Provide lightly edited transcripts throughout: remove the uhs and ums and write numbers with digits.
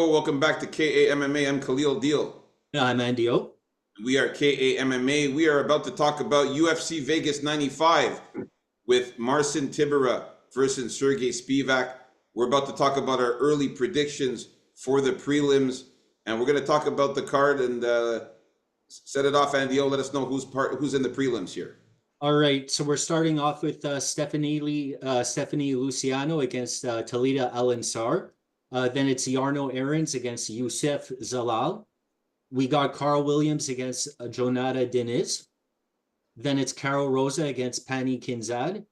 Yo, welcome back to KAMMA. I'm Khalil Deal. I'm Andio. We are KAMMA. We are about to talk about UFC Vegas 95 with Marcin Tybura versus Sergey Spivak. We're about to talk about our early predictions for the prelims, and we're going to talk about the card and set it off. Andio, let us know who's in the prelims here. All right, so we're starting off with Stephanie Luciano against Talita Allencar. Then it's Yarno Aarons against Youssef Zalal. We got Carl Williams against Jonata Denise. Then it's Carol Rosa against Pani Kinzad.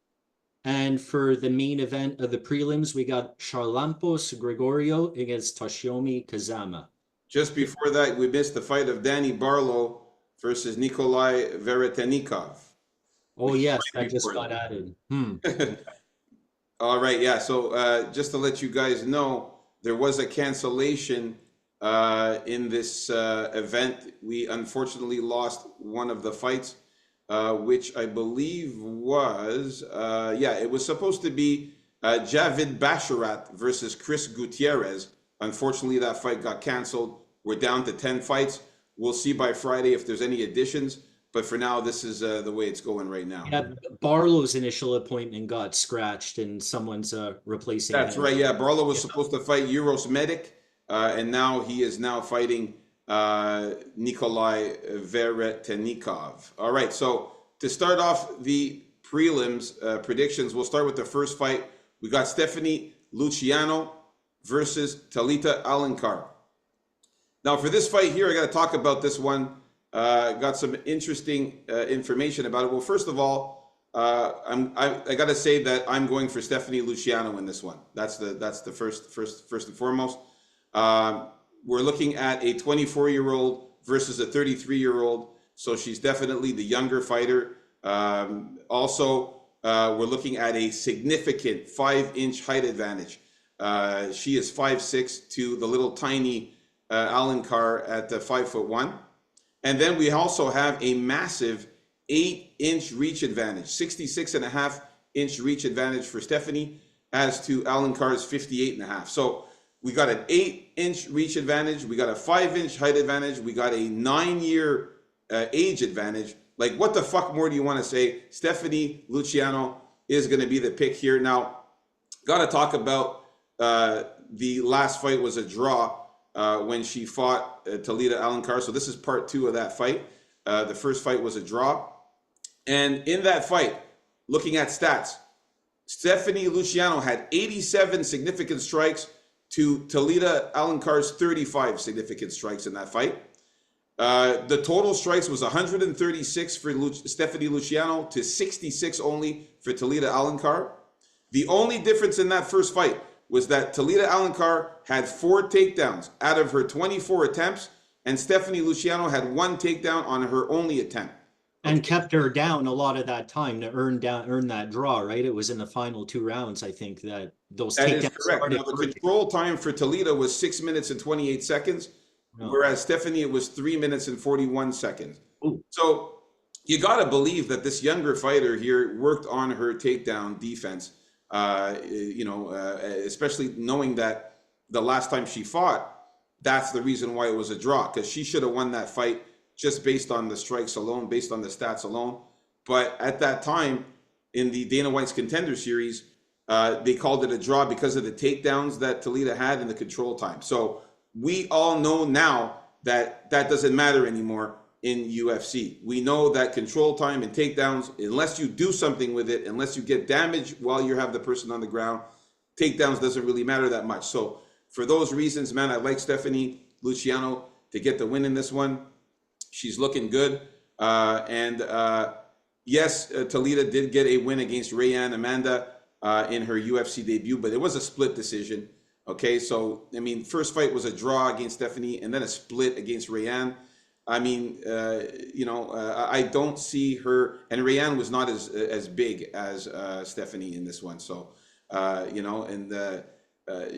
And for the main event of the prelims, we got Charlampos Gregorio against Toshimi Kazama. Just before that, we missed the fight of Danny Barlo versus Nikolai Veretenikov. Oh, yes, that just got added. All right, yeah. So just to let you guys know, there was a cancellation in this event. We unfortunately lost one of the fights, which I believe was, it was supposed to be Javid Basharat versus Chris Gutierrez. Unfortunately, that fight got canceled. We're down to 10 fights. We'll see by Friday if there's any additions. But for now, this is the way it's going right now. Yeah, Barlo's initial appointment got scratched and someone's replacing That's him. right, yeah. Barlo was supposed to fight Euros Medic, and now he is now fighting Nikolai Veretenikov. All right, so to start off the prelims predictions, we'll start with the first fight. We got Stephanie Luciano versus Talita Allencar. Now, for this fight here, I got to talk about this one. Got some interesting information about it. Well, first of all, I got to say that I'm going for Stephanie Luciano in this one. That's the first and foremost. We're looking at a 24-year-old versus a 33-year-old, so she's definitely the younger fighter. Also, we're looking at a significant 5-inch height advantage. She is 5'6" to the little tiny Allencar at 5'1". And then we also have a massive 8-inch reach advantage, 66.5-inch reach advantage for Stephanie as to Allencar's 58.5. So we got an 8-inch reach advantage. We got a 5-inch height advantage. We got a 9-year age advantage. Like, what the fuck more do you want to say? Stephanie Luciano is going to be the pick here. Now, got to talk about the last fight was a draw. When she fought Talita Allencar. So this is part 2 of that fight. The first fight was a draw. And in that fight, looking at stats, Stephanie Luciano had 87 significant strikes to Talita Allencar's 35 significant strikes in that fight. The total strikes was 136 for Stephanie Luciano to 66 only for Talita Allencar. The only difference in that first fight was that Talita Allencar had 4 takedowns out of her 24 attempts, and Stephanie Luciano had 1 takedown on her only attempt. And kept her down a lot of that time to earn that draw, right? It was in the final 2 rounds, I think, that those takedowns. That is correct. Now, the control time for Talita was 6 minutes and 28 seconds, whereas Stephanie, it was 3 minutes and 41 seconds. Ooh. So you got to believe that this younger fighter here worked on her takedown defense. Especially knowing that the last time she fought, that's the reason why it was a draw, because she should have won that fight just based on the strikes alone, based on the stats alone. But at that time, in the Dana White's Contender Series, they called it a draw because of the takedowns that Talita had and the control time. So we all know now that that doesn't matter anymore in UFC. We know that control time and takedowns, unless you do something with it, unless you get damage while you have the person on the ground, takedowns doesn't really matter that much. So for those reasons, man, I like Stephanie Luciano to get the win in this one. She's looking good. Yes, Talita did get a win against Rayanne Amanda in her UFC debut, but it was a split decision. Okay, so, I mean, first fight was a draw against Stephanie and then a split against Rayanne. I mean, I don't see her, and Rayanne was not as big as Stephanie in this one. So,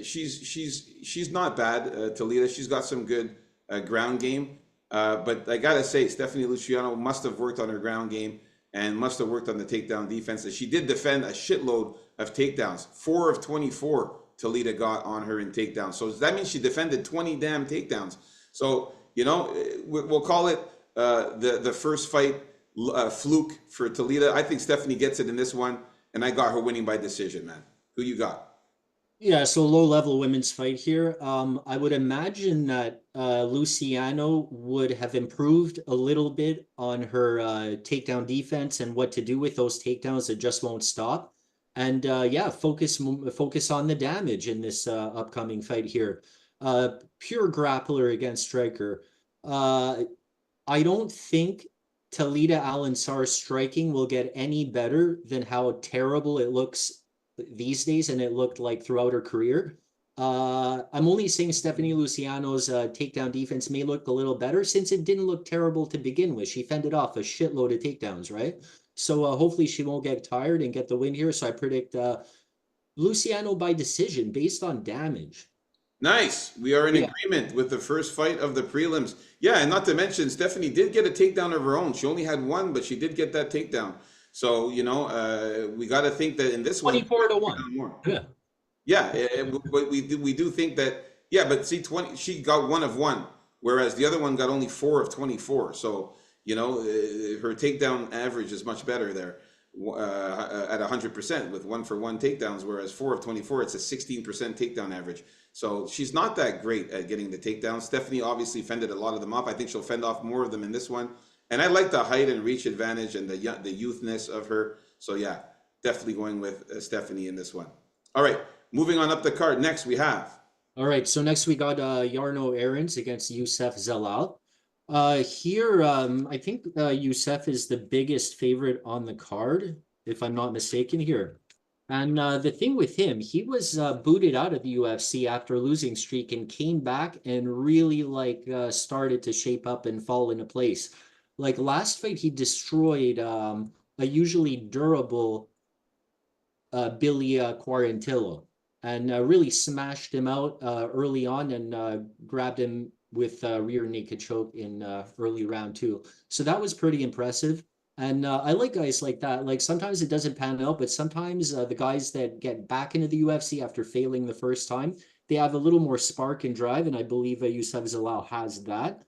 she's not bad. Talita, she's got some good ground game. But I gotta say, Stephanie Luciano must have worked on her ground game and must have worked on the takedown defense. She did defend a shitload of takedowns, 4 of 24 Toledo got on her in takedowns. So that means she defended 20 damn takedowns. So, you know, we'll call it the first fight fluke for Toledo. I think Stephanie gets it in this one, and I got her winning by decision, man. Who you got? Yeah, so low level women's fight here. I would imagine that Luciano would have improved a little bit on her takedown defense and what to do with those takedowns that just won't stop. And yeah, focus on the damage in this upcoming fight here. Pure grappler against striker. Uh, I don't think Talita Al-Ansar's striking will get any better than how terrible it looks these days and it looked like throughout her career. I'm only saying Stephanie Luciano's takedown defense may look a little better since it didn't look terrible to begin with. She fended off a shitload of takedowns, right? So hopefully she won't get tired and get the win here. So I predict Luciano by decision based on damage. Nice. We are in Yeah. agreement with the first fight of the prelims. Yeah, and not to mention, Stephanie did get a takedown of her own. She only had one, but she did get that takedown. So, you know, we got to think that in this one, 24 to 1. more. Yeah. Yeah, but we do think that, yeah, but see, 20, she got one of one, whereas the other one got only 4 of 24. So, you know, her takedown average is much better there at 100% with 1-for-1 takedowns, whereas 4 of 24, it's a 16% takedown average. So she's not that great at getting the takedowns. Stephanie obviously fended a lot of them off. I think she'll fend off more of them in this one. And I like the height and reach advantage and the youthness of her. So yeah, definitely going with Stephanie in this one. All right, moving on up the card. Next we have. All right, so next we got Yarno Aarons against Youssef Zalal. Here, I think Youssef is the biggest favorite on the card, if I'm not mistaken here. And the thing with him, he was booted out of the UFC after a losing streak and came back and really like started to shape up and fall into place. Like last fight, he destroyed a usually durable Billy Quarantillo and really smashed him out early on and grabbed him with rear naked choke in early round 2. So that was pretty impressive. And I like guys like that. Like sometimes it doesn't pan out, but sometimes the guys that get back into the UFC after failing the first time, they have a little more spark and drive. And I believe Youssef Zalal has that.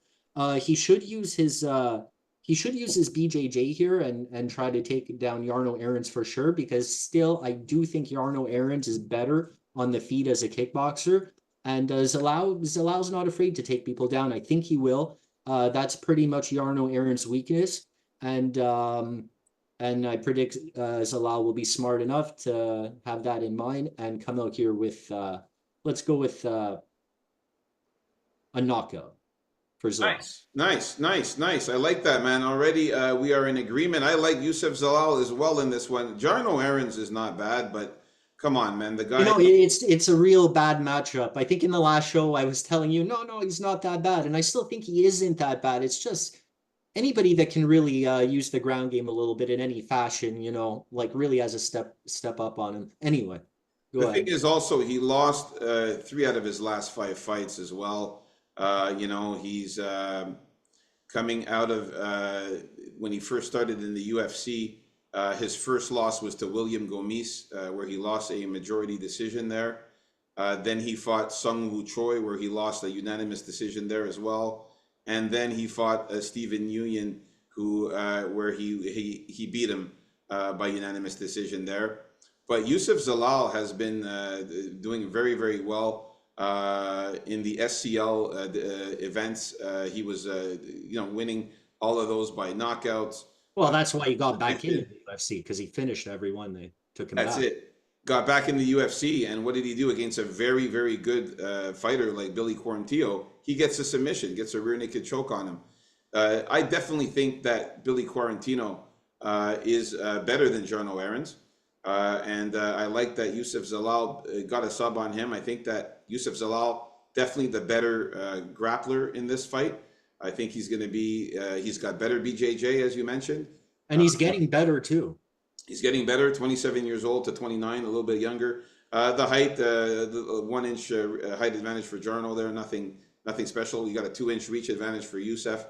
He should use his BJJ here and try to take down Yarno Aarons for sure, because still I do think Yarno Aarons is better on the feet as a kickboxer. And Zalal's not afraid to take people down. I think he will. That's pretty much Yarno Aarons' weakness. And I predict Zalal will be smart enough to have that in mind and come out here with, let's go with a knockout for Zalal. Nice. I like that, man. Already we are in agreement. I like Youssef Zalal as well in this one. Jarno Aarons is not bad, but come on, man. The guy. You know, it's a real bad matchup. I think in the last show I was telling you, no, he's not that bad, and I still think he isn't that bad. It's just anybody that can really use the ground game a little bit in any fashion, you know, like really has a step up on him. Anyway, go The ahead. thing is also he lost 3 out of his last 5 fights as well. You know, he's coming out of when he first started in the UFC. His first loss was to William Gomis, where he lost a majority decision there. Then he fought Sung Woo Choi, where he lost a unanimous decision there as well. And then he fought Stephen Nguyen, who where he beat him by unanimous decision there. But Youssef Zalal has been doing very, very well in the SCL events. He was winning all of those by knockouts. Well, that's why he got back into the UFC, because he finished every one they took him That's back. it. Got back in the UFC, and what did he do against a very, very good fighter like Billy Quarantillo? He gets a submission, gets a rear naked choke on him. I definitely think that Billy Quarantillo is better than Jarno Aarons. And I like that Youssef Zalal got a sub on him. I think that Youssef Zalal definitely the better grappler in this fight. I think he's going to be. He's got better BJJ, as you mentioned. And he's getting better too. He's getting better. 27 years old to 29, a little bit younger. The height, the 1 inch height advantage for Jarno there. Nothing special. You got a 2 inch reach advantage for Youssef.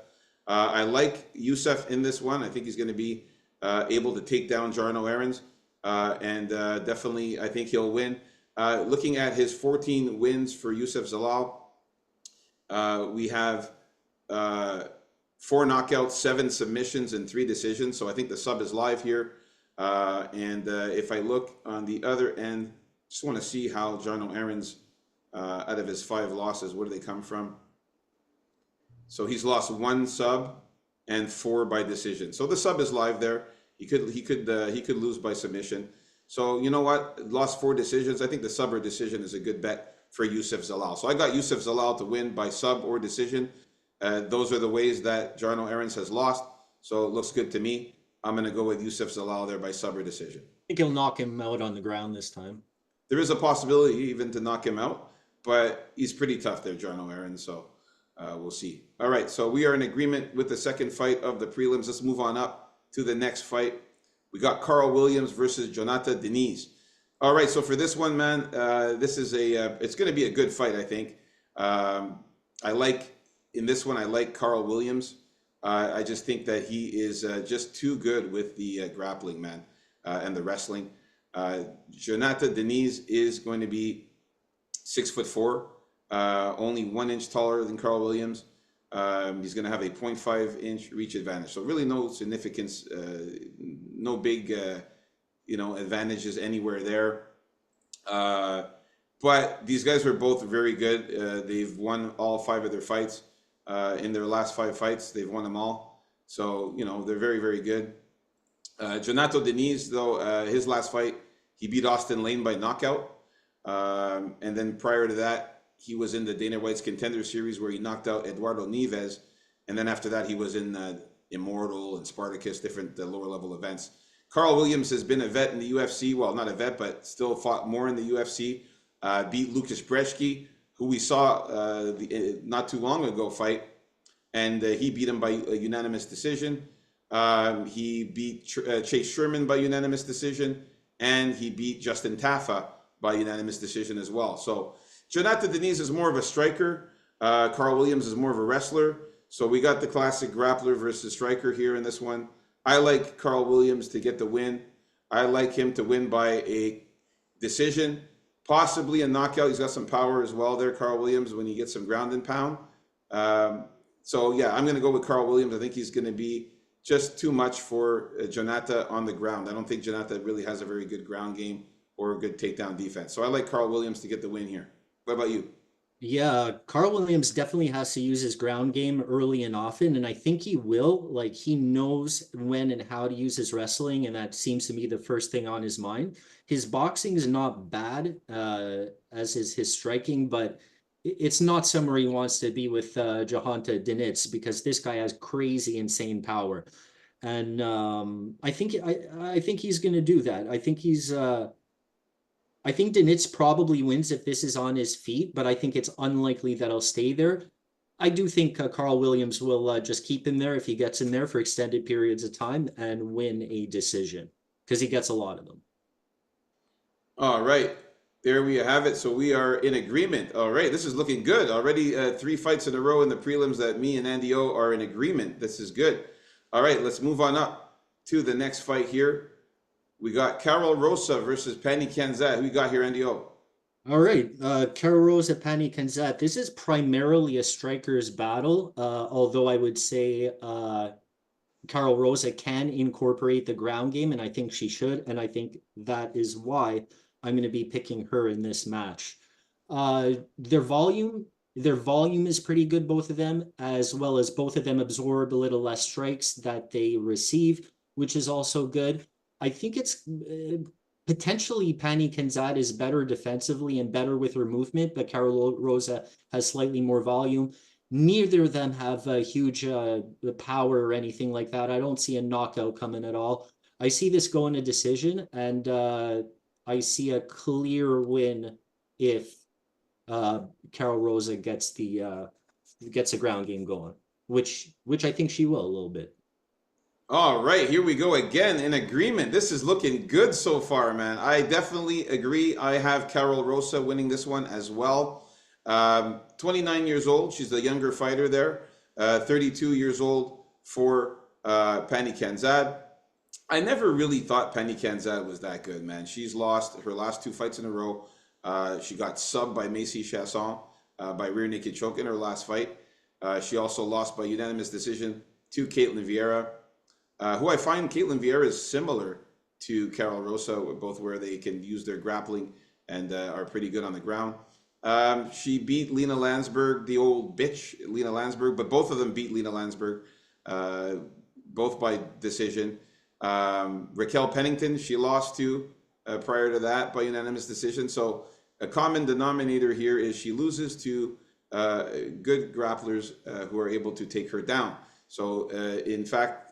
I like Youssef in this one. I think he's going to be able to take down Jarno Aarons. And definitely, I think he'll win. Looking at his 14 wins for Youssef Zalal, we have 4 knockouts, 7 submissions, and 3 decisions. So I think the sub is live here. And if I look on the other end, just want to see how Jarno Arend's, out of his 5 losses, where do they come from? So he's lost 1 sub and 4 by decision. So the sub is live there. He could lose by submission. So you know what? Lost 4 decisions. I think the sub or decision is a good bet for Youssef Zalal. So I got Youssef Zalal to win by sub or decision. Those are the ways that Jarno Arends has lost. So it looks good to me. I'm going to go with Youssef Zalal there by sub or decision. I think he'll knock him out on the ground this time. There is a possibility even to knock him out, but he's pretty tough there, Jarno Arends. So we'll see. All right, so we are in agreement with the second fight of the prelims. Let's move on up to the next fight. We got Carl Williams versus Jonathan Denise. All right, so for this one, man, this is it's going to be a good fight, I think. In this one, I like Carl Williams. I just think that he is just too good with the grappling, man, and the wrestling. Jonathan Denise is going to be 6'4", only 1 inch taller than Carl Williams. He's going to have a 0.5 inch reach advantage. So really no significance, no big, advantages anywhere there. But these guys were both very good. They've won all 5 of their fights. In their last 5 fights, they've won them all. So, they're very, very good. Jonathan Denise, though, his last fight, he beat Austin Lane by knockout. And then prior to that, he was in the Dana White's Contender Series where he knocked out Eduardo Neves. And then after that, he was in Immortal and Spartacus, different lower level events. Carl Williams has been a vet in the UFC. Well, not a vet, but still fought more in the UFC. Beat Lucas Brzeski, who we saw not too long ago fight. And he beat him by a unanimous decision. He beat Chase Sherman by unanimous decision. And he beat Justin Taffa by unanimous decision as well. So Jonathan Denise is more of a striker. Carl Williams is more of a wrestler. So we got the classic grappler versus striker here in this one. I like Carl Williams to get the win. I like him to win by a decision, possibly a knockout. He's got some power as well there, Carl Williams, when he gets some ground and pound. So yeah, I'm going to go with Carl Williams. I think he's going to be just too much for Jonathan on the ground. I don't think Jonathan really has a very good ground game or a good takedown defense. So I like Carl Williams to get the win here. What about you? Yeah, Carl Williams definitely has to use his ground game early and often, and I think he will. Like, he knows when and how to use his wrestling, and that seems to be the first thing on his mind. His boxing is not bad, as is his striking, but it's not somewhere he wants to be with Jonathan Denitz, because this guy has crazy, insane power. And I think he's going to do that. I think Denitz probably wins if this is on his feet, but I think it's unlikely that he'll stay there. I do think Carl Williams will just keep him there if he gets in there for extended periods of time and win a decision, because he gets a lot of them. All right. There we have it. So we are in agreement. All right. This is looking good. Already 3 fights in a row in the prelims that me and Andy O are in agreement. This is good. All right. Let's move on up to the next fight here. We got Carol Rosa versus Pani Kenza. Who we got here, Andy O? All right. Carol Rosa, Pani Kenza. This is primarily a striker's battle, although I would say Carol Rosa can incorporate the ground game, and I think she should, and I think that is why I'm going to be picking her in this match. Their volume is pretty good, both of them, as well as both of them absorb a little less strikes that they receive, which is also good. I think it's potentially Pani Kenza is better defensively and better with her movement, but Carol Rosa has slightly more volume. Neither of them have a huge power or anything like that. I don't see a knockout coming at all. I see this going a decision, and I see a clear win if Carol Rosa gets the ground game going, which I think she will a little bit. All right, here we go again in agreement. This is looking good so far, man. I definitely agree. I have Carol Rosa winning this one as well. 29 years old. She's the younger fighter there. 32 years old for Pani Kenza. I never really thought Pani Kenza was that good, man. She's lost her last 2 fights in a row. She got subbed by Macy Chasson by rear naked choke in her last fight. She also lost by unanimous decision to Caitlin Vieira, who I find Caitlin Vieira is similar to Carol Rosa, both where they can use their grappling and are pretty good on the ground. She beat Lena Landsberg, the old bitch, Lena Landsberg, but both of them beat Lena Landsberg, both by decision. Raquel Pennington, she lost to prior to that by unanimous decision. So a common denominator here is she loses to good grapplers who are able to take her down. So in fact,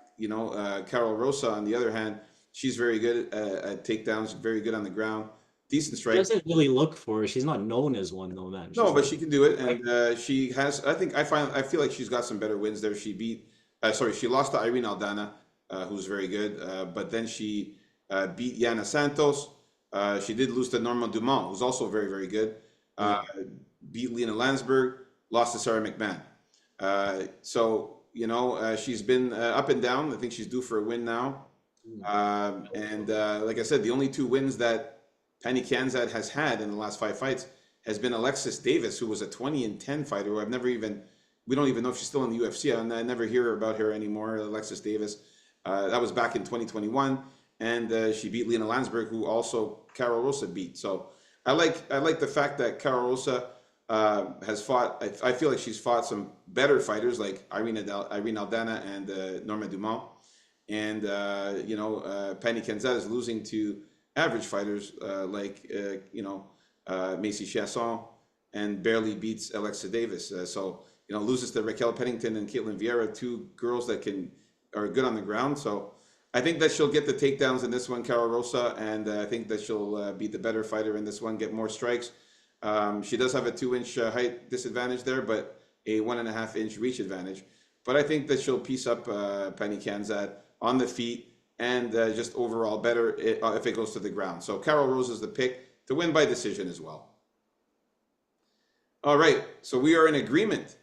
Carol Rosa, on the other hand, she's very good at takedowns, very good on the ground, decent She strike. doesn't really look for it. She's not known as one though, man. No, She's but she can do it, and she has. I feel like she's got some better wins there. She beat, she lost to Irene Aldana, who's very good, but then she beat Yana Santos. She did lose to Norma Dumont, who's also very, very good. Beat Lena Landsberg, lost to Sarah McMahon. She's been up and down. I think she's due for a win now. Like I said, the only two wins that Penny Kanzad has had in the last 5 fights has been Alexis Davis, who was a 20-10 fighter. Who we don't even know if she's still in the UFC. I never hear about her anymore. Alexis Davis, that was back in 2021, and she beat Lena Landsberg, who also Carol Rosa beat. So I like the fact that Carol Rosa has fought. I feel like she's fought some better fighters like Irene Aldana and Norma Dumont, and Penny Kanzad is losing to average fighters like Macy Chasson, and barely beats Alexa Davis. Loses to Raquel Pennington and Caitlin Vieira, two girls that are good on the ground. So I think that she'll get the takedowns in this one, Carol Rosa, and I think that she'll be the better fighter in this one, get more strikes. She does have a 2-inch height disadvantage there, but a 1.5-inch reach advantage. But I think that she'll piece up Penny Kanzad on the feet, and just overall better if it goes to the ground. So Carol Rosa is the pick to win by decision as well. All right, so we are in agreement.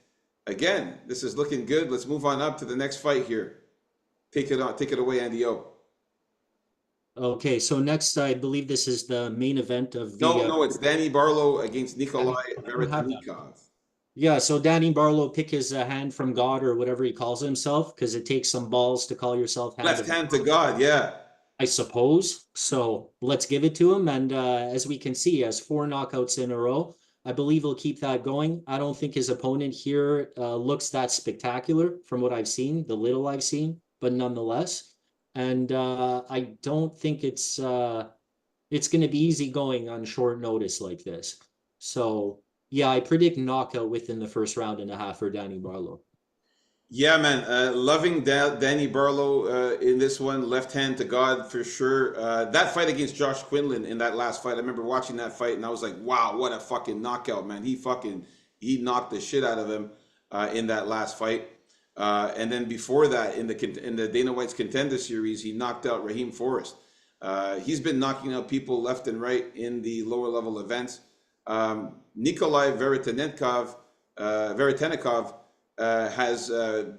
Again, this is looking good. Let's move on up to the next fight here. Take it away, Andy O. Okay, so next, I believe this is the main event of the. No, it's Danny Barlo against Nikolai Veretennikov. Yeah, so Danny Barlo, pick his hand from God or whatever he calls himself, because it takes some balls to call yourself left hand to God, yeah. I suppose. So let's give it to him. And as we can see, he has 4 knockouts in a row. I believe he'll keep that going. I don't think his opponent here looks that spectacular from what I've seen, the little I've seen, but nonetheless. And I don't think it's going to be easy going on short notice like this. So yeah, I predict knockout within the first round and a half for Danny Barlo. Yeah, man. Loving Danny Barlo in this one. Left hand to God for sure. That fight against Josh Quinlan in that last fight, I remember watching that fight and I was like, wow, what a fucking knockout, man. He knocked the shit out of him in that last fight. And then before that, in the Dana White's Contender Series, he knocked out Raheem Forrest. He's been knocking out people left and right in the lower level events. Nikolai Veretennikov has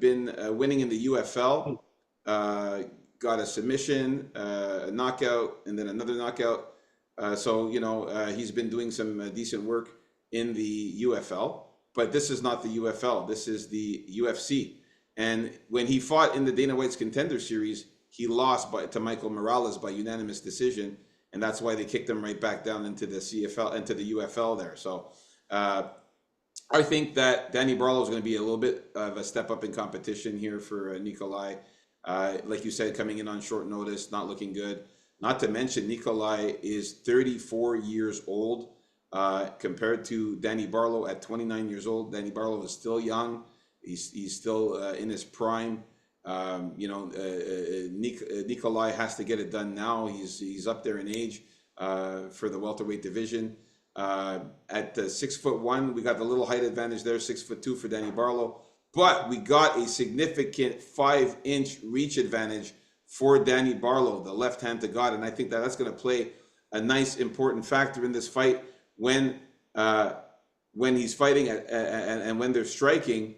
been winning in the UFL. Got a submission, a knockout, and then another knockout. He's been doing some decent work in the UFL. But this is not the UFL. This is the UFC. And when he fought in the Dana White's Contender Series, he lost to Michael Morales by unanimous decision. And that's why they kicked him right back down into the CFL, into the UFL there. So I think that Danny Barlo is going to be a little bit of a step up in competition here for Nikolai. Like you said, coming in on short notice, not looking good. Not to mention, Nikolai is 34 years old compared to Danny Barlo at 29 years old. Danny Barlo is still young. He's still in his prime. Nikolai has to get it done now. He's up there in age for the welterweight division. At 6'1", we got the little height advantage there, 6'2" for Danny Barlo. But we got a significant 5-inch reach advantage for Danny Barlo, the left hand to God. And I think that's going to play a nice, important factor in this fight when he's fighting and when they're striking,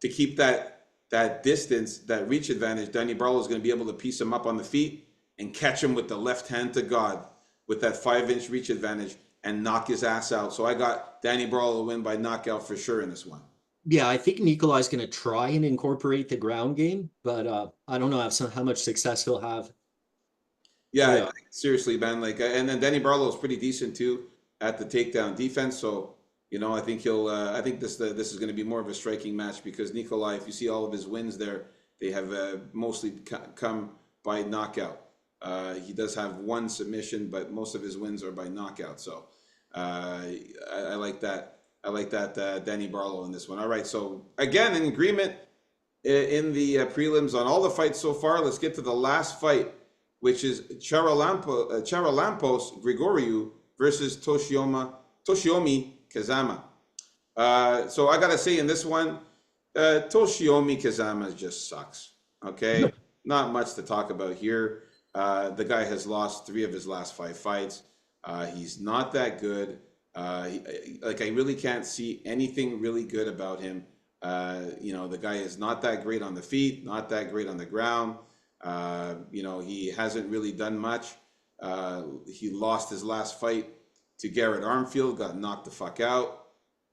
to keep that distance, that reach advantage. Danny Barlo is going to be able to piece him up on the feet and catch him with the left hand to God with that 5-inch reach advantage and knock his ass out. So I got Danny Barlo to win by knockout for sure in this one. Yeah, I think Nikolai's going to try and incorporate the ground game, but I don't know how much success he'll have. Yeah, Yeah. seriously, man. Like, and then Danny Barlow is pretty decent too at the takedown defense. So, I think he'll. I think this is going to be more of a striking match because Nikolai, if you see all of his wins there, they have mostly come by knockout. He does have one submission, but most of his wins are by knockout. So, I like that. I like that Danny Barlow in this one. All right. So again, in agreement in the prelims on all the fights so far. Let's get to the last fight, which is Charalampos Grigoriou versus Toshimi Kazama. So I gotta say in this one, Toshimi Kazama just sucks. Okay, not much to talk about here. The guy has lost 3 of his last 5 fights. He's not that good. I really can't see anything really good about him. The guy is not that great on the feet, not that great on the ground. He hasn't really done much. He lost his last fight to Garrett Armfield, got knocked the fuck out.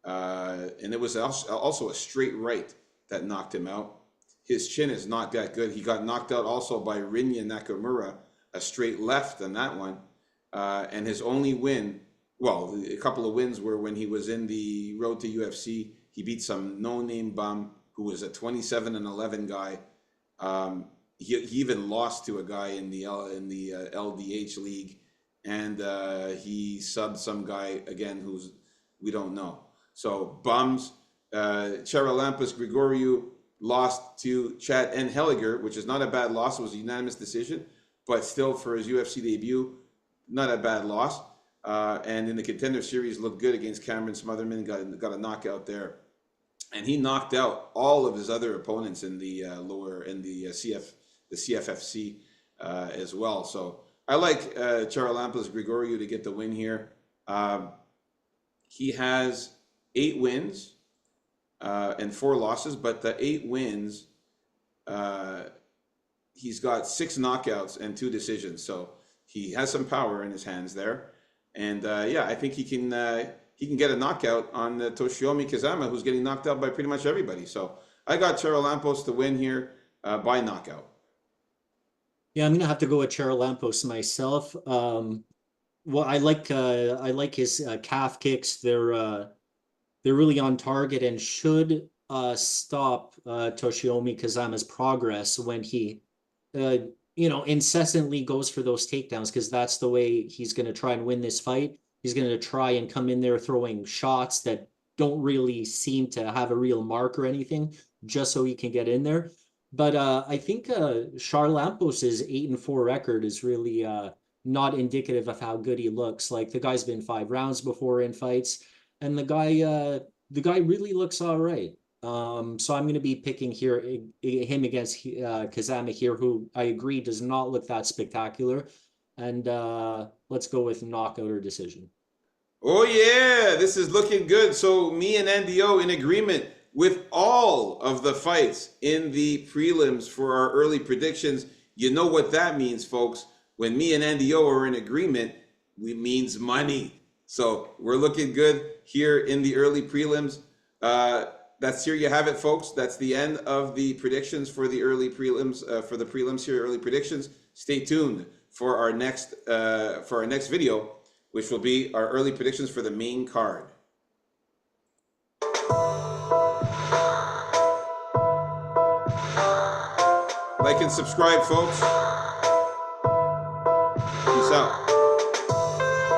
And it was also a straight right that knocked him out. His chin is not that good. He got knocked out also by Rinya Nakamura, a straight left on that one. And his only win, well, a couple of wins were when he was in the road to UFC. He beat some no-name bum who was a 27-11 guy. He even lost to a guy in the LDH league, and he subbed some guy again who's we don't know. So bums. Charalampos Grigoriou lost to Chad N. Helliger, which is not a bad loss. It was a unanimous decision, but still for his UFC debut, not a bad loss. And in the Contender Series, looked good against Cameron Smotherman. Got a knockout there, and he knocked out all of his other opponents in the CFFC as well. So I like Charalampos Grigoriou to get the win here. He has 8 wins and 4 losses, but the 8 wins, he's got 6 knockouts and 2 decisions. So he has some power in his hands there. And I think he can get a knockout on Toshimi Kazama, who's getting knocked out by pretty much everybody. So I got Charalampos to win here by knockout. Yeah, I'm gonna have to go with Charalampos myself. Well, I like his calf kicks. They're really on target and should stop Toshimi Kazama's progress when he incessantly goes for those takedowns, because that's the way he's going to try and win this fight. He's going to try and come in there throwing shots that don't really seem to have a real mark or anything, just so he can get in there. But I think Charalampos' 8-4 record is really not indicative of how good he looks. Like, the guy's been 5 rounds before in fights, and the guy really looks all right. So I'm going to be picking him against Kazama here, who I agree does not look that spectacular. And let's go with knockout or decision. Oh yeah, this is looking good. So me and NDO in agreement with all of the fights in the prelims for our early predictions. You know what that means, folks. When me and NDO are in agreement, it means money. So we're looking good here in the early prelims. That's here you have it, folks. That's the end of the predictions for the early prelims, for the prelims here, early predictions. Stay tuned for our next video, which will be our early predictions for the main card. Like and subscribe, folks. Peace out.